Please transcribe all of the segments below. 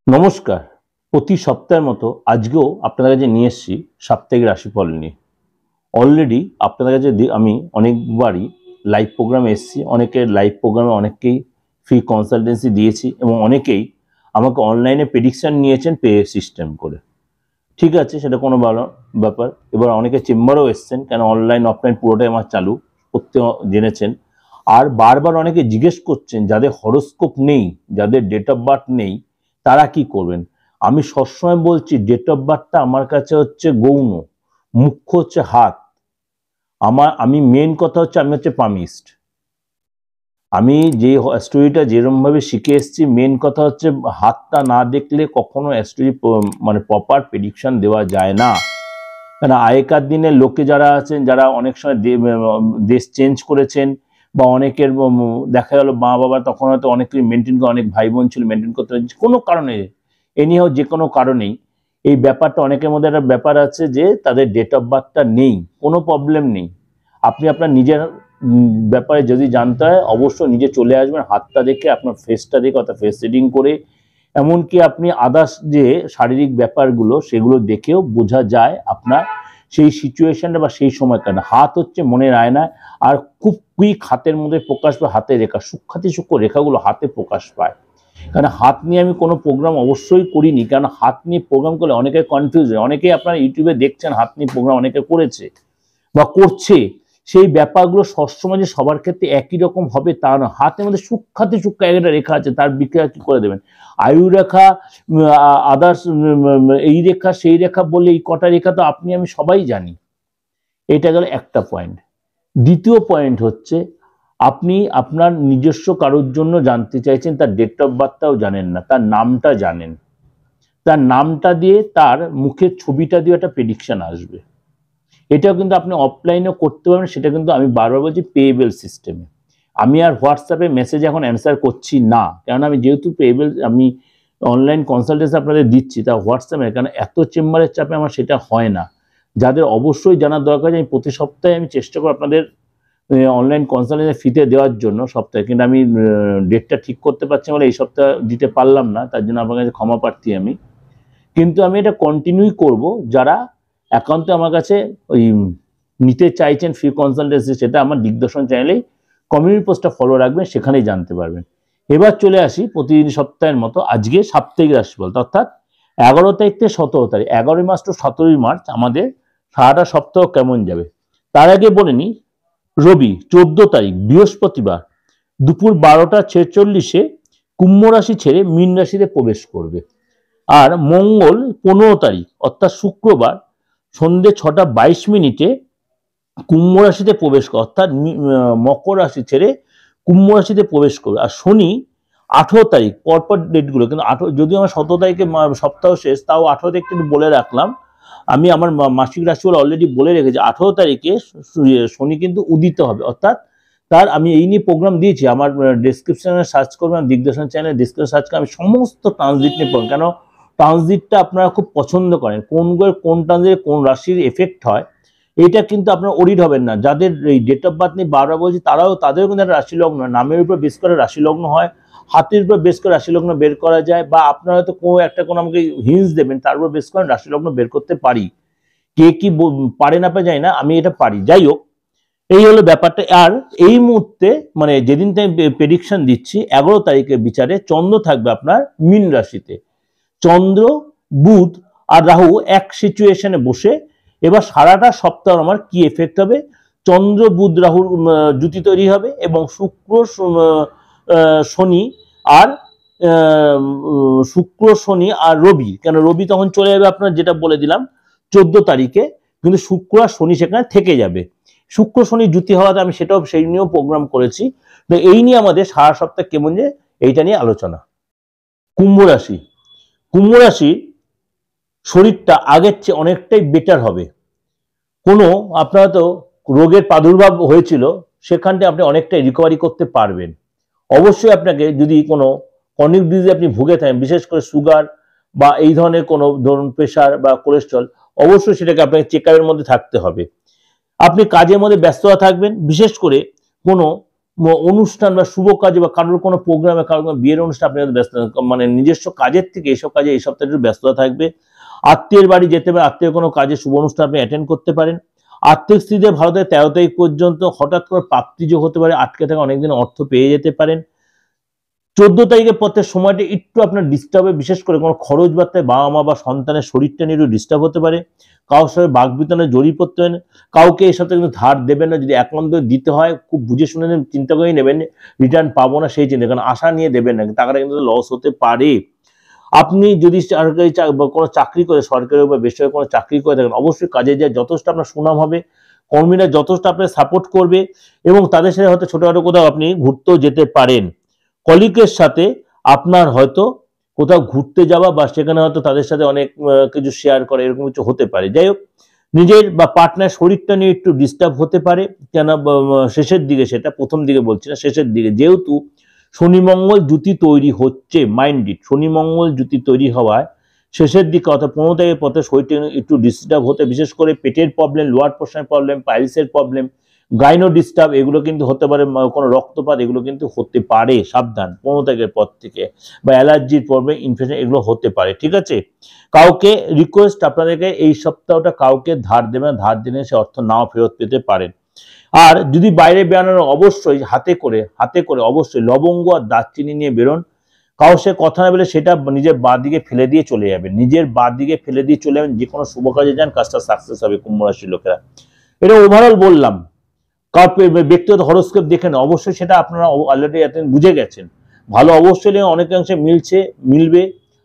নমস্কার। প্রতি সপ্তাহের মতো আজকেও আপনাদের কাছে নিয়ে এসেছি সাপ্তাহিক রাশিফল নিয়ে। অলরেডি আপনাদের কাছে আমি অনেকবারই লাইভ প্রোগ্রামে এসেছি, অনেকের লাইভ প্রোগ্রামে অনেককেই ফ্রি কনসালটেন্সি দিয়েছি এবং অনেকেই আমাকে অনলাইনে প্রেডিকশান নিয়েছেন পে সিস্টেম করে। ঠিক আছে, সেটা কোনো ভালো ব্যাপার। এবার অনেকে চেম্বারও এসছেন, কেন অনলাইন অফলাইন পুরোটাই আমার চালু, প্রত্যেক জেনেছেন। আর বারবার অনেকে জিজ্ঞেস করছেন যাদের হরোস্কোপ নেই, যাদের ডেট অফ বার্থ নেই, তারা কি করবেন। আমি সবসময় বলছি ডেট অফ বার্থটা আমার কাছে হচ্ছে গৌণ, মুখ্য হচ্ছে হাত। আমি মেন কথা হচ্ছে আমি হচ্ছে পামিস্ট। আমি যে স্টোরিটা যেরকমভাবে শিখে এসেছি, মেন কথা হচ্ছে হাতটা না দেখলে কখনো স্টোরি মানে প্রপার প্রেডিকশন দেওয়া যায় না। কেন আগেকার দিনের লোকে যারা আছেন, যারা অনেক সময় দেশ চেঞ্জ করেছেন, বা অনেকের দেখা গেল মা বাবা তখন হয়তো অনেক মেনটেন করে, অনেক ভাই বোন ছিল মেনটেন করতে কোনো কারণে, এনিহাও যে কোনো কারণেই এই ব্যাপারটা অনেকের মধ্যে একটা ব্যাপার আছে যে তাদের ডেট অফ বার্থটা নেই, কোনো প্রবলেম নেই। আপনি আপনার নিজের ব্যাপারে যদি জানতে হয় অবশ্যই নিজে চলে আসবেন, হাতটা দেখে, আপনার ফেসটা দেখে, অর্থাৎ ফেস রিডিং করে। এমনকি আপনি আদার্স যে শারীরিক ব্যাপারগুলো সেগুলো দেখেও বোঝা যায় আপনার সেই সিচুয়েশনটা বা সেই সময়কার। হাত হচ্ছে মনের আয়না, আর খুব কুইক হাতের মধ্যে প্রকাশ পায় হাতের রেখা, সূক্ষ্মাতি সূক্ষ্ম রেখাগুলো হাতে প্রকাশ পায়। কারণ হাত নিয়ে আমি কোনো প্রোগ্রাম অবশ্যই করিনি, কারণ হাত নিয়ে প্রোগ্রাম করলে অনেকে কনফিউজ হয়। অনেকেই আপনারা ইউটিউবে দেখছেন হাত নিয়ে প্রোগ্রাম অনেকে করেছে বা করছে, সেই ব্যাপারগুলো সবসময় যে সবার ক্ষেত্রে একই রকম হবে তা না। হাতের মধ্যে সূক্ষ্মাতি সূক্ষ্ম একটা রেখা আছে, তার বিক্রিয়া কি করে দেবেন। আয়ু রেখা, আদার্স এই রেখা সেই রেখা বলে এই কটা রেখা তো আপনি আমি সবাই জানি। এটা গেল একটা পয়েন্ট। দ্বিতীয় পয়েন্ট হচ্ছে আপনি আপনার নিজস্ব কারোর জন্য জানতে চাইছেন, তার ডেট অফ বার্থটাও জানেন না, তার নামটা জানেন, তার নামটা দিয়ে তার মুখের ছবিটা দিয়ে একটা প্রেডিকশন আসবে। এটাও কিন্তু আপনি অফলাইনেও করতে পারবেন, সেটা কিন্তু আমি বারবার বলছি পেয়েবল সিস্টেমে। আমি আর হোয়াটসঅ্যাপে মেসেজ এখন অ্যান্সার করছি না, কারণ আমি যেহেতু পেয়েবল আমি অনলাইন কনসালটেন্সি আপনাদের দিচ্ছি, তা হোয়াটসঅ্যাপে, কারণ এত চেম্বারের চাপে আমার সেটা হয় না। যাদের অবশ্যই জানার দরকার, আমি প্রতি সপ্তাহে আমি চেষ্টা করি আপনাদের অনলাইন কনসালটেন্সি ফ্রিতে দেওয়ার জন্য সপ্তাহে, কিন্তু আমি ডেটটা ঠিক করতে পারছি বলে এই সপ্তাহে দিতে পারলাম না, তার জন্য আপনার কাছে ক্ষমা প্রার্থী আমি। কিন্তু আমি এটা কন্টিনিউ করব। যারা একান্ত আমার কাছে ওই নিতে চাইছেন ফ্রি কনসালটেন্সি, সেটা আমার দিগদর্শন চ্যানেলেই কমিউনিটি পোস্টটা ফলো রাখবেন, সেখানেই জানতে পারবেন। এবার চলে আসি প্রতিদিন সপ্তাহের মতো আজকে সাপ্তাহিক রাশিফল, অর্থাৎ 11 তারিখ থেকে 17 তারিখ, 11 মাস টু 17 মার্চ আমাদের সারাটা সপ্তাহ কেমন যাবে। তার আগে বলে নিই, রবি 14 তারিখ বৃহস্পতিবার দুপুর 12টা 46-এ কুম্ভ রাশি ছেড়ে মীন রাশিতে প্রবেশ করবে। আর মঙ্গল 15 তারিখ অর্থাৎ শুক্রবার সন্ধ্যে 6টা 22 মিনিটে কুম্ভ রাশিতে প্রবেশ করে, অর্থাৎ মকর রাশি ছেড়ে কুম্ভ রাশিতে প্রবেশ করবে। আর শনি 18 তারিখ, পরপর ডেটগুলো কিন্তু 18, যদিও আমার 17 তারিখে সপ্তাহ শেষ, তাও 18 তারিখ একটু বলে রাখলাম। আমি আমার মাসিক রাশিফল অলরেডি বলে রেখেছি। 18 তারিখে শনি কিন্তু উদিত হবে, অর্থাৎ তার আমি এই নিয়ে প্রোগ্রাম দিয়েছি। আমার ডেসক্রিপশনে সার্চ করবেন, দিগদর্শন চ্যানেল ডিসক্রিপশনে সার্চ করে আমি সমস্ত ট্রানজিট নিয়ে পড়বেন, কেন ট্রানজিটটা আপনারা খুব পছন্দ করেন, কোন ট্রানজিটে কোন রাশির এফেক্ট হয়, এটা কিন্তু আপনারা অডিট হবেন না। যাদের এই ডেট অফ বার্থ নিয়ে বারবার বলছি, তাদেরও কিন্তু একটা রাশি লগ্ন, নামের উপর বেস করে রাশি লগ্ন হয়, হাতের উপর বেস করে রাশি লগ্ন বের করা যায়, বা আপনারা হয়তো কোনো আমাকে হিন্টস দেবেন, তার উপর বেস করে রাশি লগ্ন বের করতে পারি। কে কি পারে না পারে যায় না, আমি এটা পারি। যাই হোক, এই হলো ব্যাপারটা। আর এই মুহূর্তে মানে যেদিন আমি প্রেডিকশন দিচ্ছি 11 তারিখের বিচারে চন্দ্র থাকবে আপনার মীন রাশিতে। চন্দ্র, বুধ আর রাহু এক সিচুয়েশনে বসে। এবার সারাটা সপ্তাহ আমার কি এফেক্ট হবে, চন্দ্র বুধ রাহুর জুতি তৈরি হবে, এবং শুক্র শনি আর রবি, কেন রবি তখন চলে যাবে আপনার, যেটা বলে দিলাম 14 তারিখে, কিন্তু শুক্র আর শনি সেখানে থেকে যাবে। শুক্র শনি জুতি হওয়াতে আমি সেই নিয়েও প্রোগ্রাম করেছি। তো এই নিয়ে আমাদের সারা সপ্তাহ কেমন যে এইটা নিয়ে আলোচনা। কুম্ভ রাশি, কুম্ভ রাশি শরীরটা আগের চেয়ে অনেকটাই বেটার হবে। কোনো আপনার তো রোগের প্রাদুর্ভাব হয়েছিল, সেখানটা আপনি অনেকটাই রিকভারি করতে পারবেন। অবশ্যই আপনাকে যদি কোনো ক্রনিক ডিজিজে আপনি ভুগে থাকেন, বিশেষ করে সুগার বা এই ধরনের কোনো ধরুন প্রেশার বা কোলেস্ট্রল, অবশ্যই সেটাকে আপনাকে চেকআপের মধ্যে থাকতে হবে। আপনি কাজের মধ্যে ব্যস্ততা থাকবেন, বিশেষ করে কোনো অনুষ্ঠান বা শুভ কাজে বা কারোর কোনো প্রোগ্রামে, কারোর কোনো বিয়ের অনুষ্ঠান আপনি ব্যস্ত, মানে নিজস্ব কাজের থেকে এইসব কাজে এই সপ্তাহে একটু ব্যস্ততা থাকবে। আত্মীয়ের বাড়ি যেতে পারে, আত্মীয় কোনো কাজে শুভ অনুষ্ঠান আপনি অ্যাটেন্ড করতে পারেন। আর্থিক স্থিতিতে ভালো থাকে, 13 তারিখ পর্যন্ত হঠাৎ করে প্রাপ্তিযোগ হতে পারে, আটকে থাকা অনেকদিন অর্থ পেয়ে যেতে পারেন। 14 তারিখের পথে সময়টা একটু আপনার ডিস্টার্ব হবে, বিশেষ করে কোনো খরচ বার্তায় বাবা মা বা সন্তানের শরীরটা নিয়ে একটু ডিস্টার্ব হতে পারে। কারোর সাথে বাকবিতণ্ডে জড়িয়ে পড়তে পারেন। কাউকে এই সপ্তাহে কিন্তু ধার দেবেন না, যদি অ্যাকাউন্ট দিতে হয় খুব বুঝে শুনে চিন্তা করেই নেবেন, রিটার্ন পাবো না সেই চিন্তা, কারণ আশা নিয়ে দেবেন না, টাকাটা কিন্তু লস হতে পারে। আপনি যদি সরকারি কোনো চাকরি করে, সরকারি বা বেসরকারি কোনো চাকরি করে থাকেন, অবশ্যই কাজে যায় যথেষ্ট আপনার সুনাম হবে, কর্মীরা যথেষ্ট আপনার সাপোর্ট করবে এবং তাদের সাথে হয়তো ছোটখাটো কোথাও আপনি ঘুরতেও যেতে পারেন। কলিগের সাথে আপনার হয়তো কোথাও ঘুরতে যাওয়া বা সেখানে হয়তো তাদের সাথে অনেক কিছু শেয়ার করা, এরকম কিছু হতে পারে। যাই হোক, নিজের বা পার্টনার শরীরটা নিয়ে একটু ডিস্টার্ব হতে পারে, কেন শেষের দিকে, সেটা প্রথম দিকে বলছি না, শেষের দিকে, যেহেতু শনি মঙ্গল জুতি তৈরি হচ্ছে, মাইন্ডেড শনি মঙ্গল জুতি তৈরি হওয়ায় শেষের দিকে অর্থাৎ 15 তারিখের পথে শরীরটা একটু ডিস্টার্ব হতে, বিশেষ করে পেটের প্রবলেম, লোয়ার পোর্শনের প্রবলেম, পাইলসের প্রবলেম, গাইনো ডিস্টার্ব এগুলো কিন্তু হতে পারে, কোনো রক্তপাত এগুলো কিন্তু হতে পারে, সাবধান 15 তারিখের পর থেকে, বা অ্যালার্জির প্রবলেম, ইনফেকশন এগুলো হতে পারে। ঠিক আছে, কাউকে রিকোয়েস্ট আপনাদেরকে এই সপ্তাহটা কাউকে ধার দেবেন, ধার দিলে সে অর্থ নাও ফেরত পেতে পারেন। আর যদি বাইরে বেরোনোর অবশ্যই হাতে করে অবশ্যই লবঙ্গ আর দারচিনি নিয়ে বেরোন। কারোর সে কথা না বলে সেটা নিজের বাঁ দিকে ফেলে দিয়ে চলে যাবেন, নিজের বাঁ দিকে ফেলে দিয়ে চলে যাবেন, যে কোনো শুভ কাজে যান, কাজটা সাকসেস হবে কুম্ভ রাশির লোকেরা। এটা ওভারঅল বললাম। কার ব্যক্তিগত হরোস্কোপ দেখেন, অবশ্যই সেটা আপনারা অলরেডি বুঝে গেছেন, ভালো অবশ্যই অনেকাংশে মিলবে।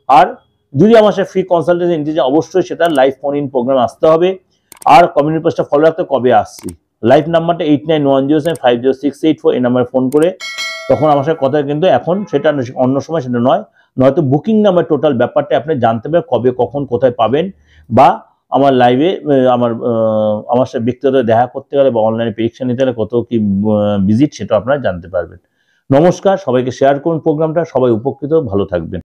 আর যদি আমার সাথে ফ্রি কনসালটেন্সি নিতে চান, অবশ্যই সেটা লাইভ ফোন ইন প্রোগ্রাম আসতে হবে। আর কমিউনিটি পোস্টটা ফলো রাখতে কবে আসছি, লাইভ নাম্বারটা 8910750684, এই নাম্বারে ফোন করে তখন আমার সাথে কথা, কিন্তু এখন সেটা অন্য সময় সেটা নয়, নয়তো বুকিং নাম্বার টোটাল ব্যাপারটা আপনি জানতে পারবেন, কবে কখন কোথায় পাবেন, বা আমার লাইভে আমার সাথে ব্যক্তিগত দেখা করতে গেলে বা অনলাইনে পরীক্ষা নিতে গেলে কত কি ভিজিট, সেটা আপনারা জানতে পারবেন। নমস্কার, সবাইকে শেয়ার করুন প্রোগ্রামটা, সবাই উপকৃত, ভালো থাকবেন।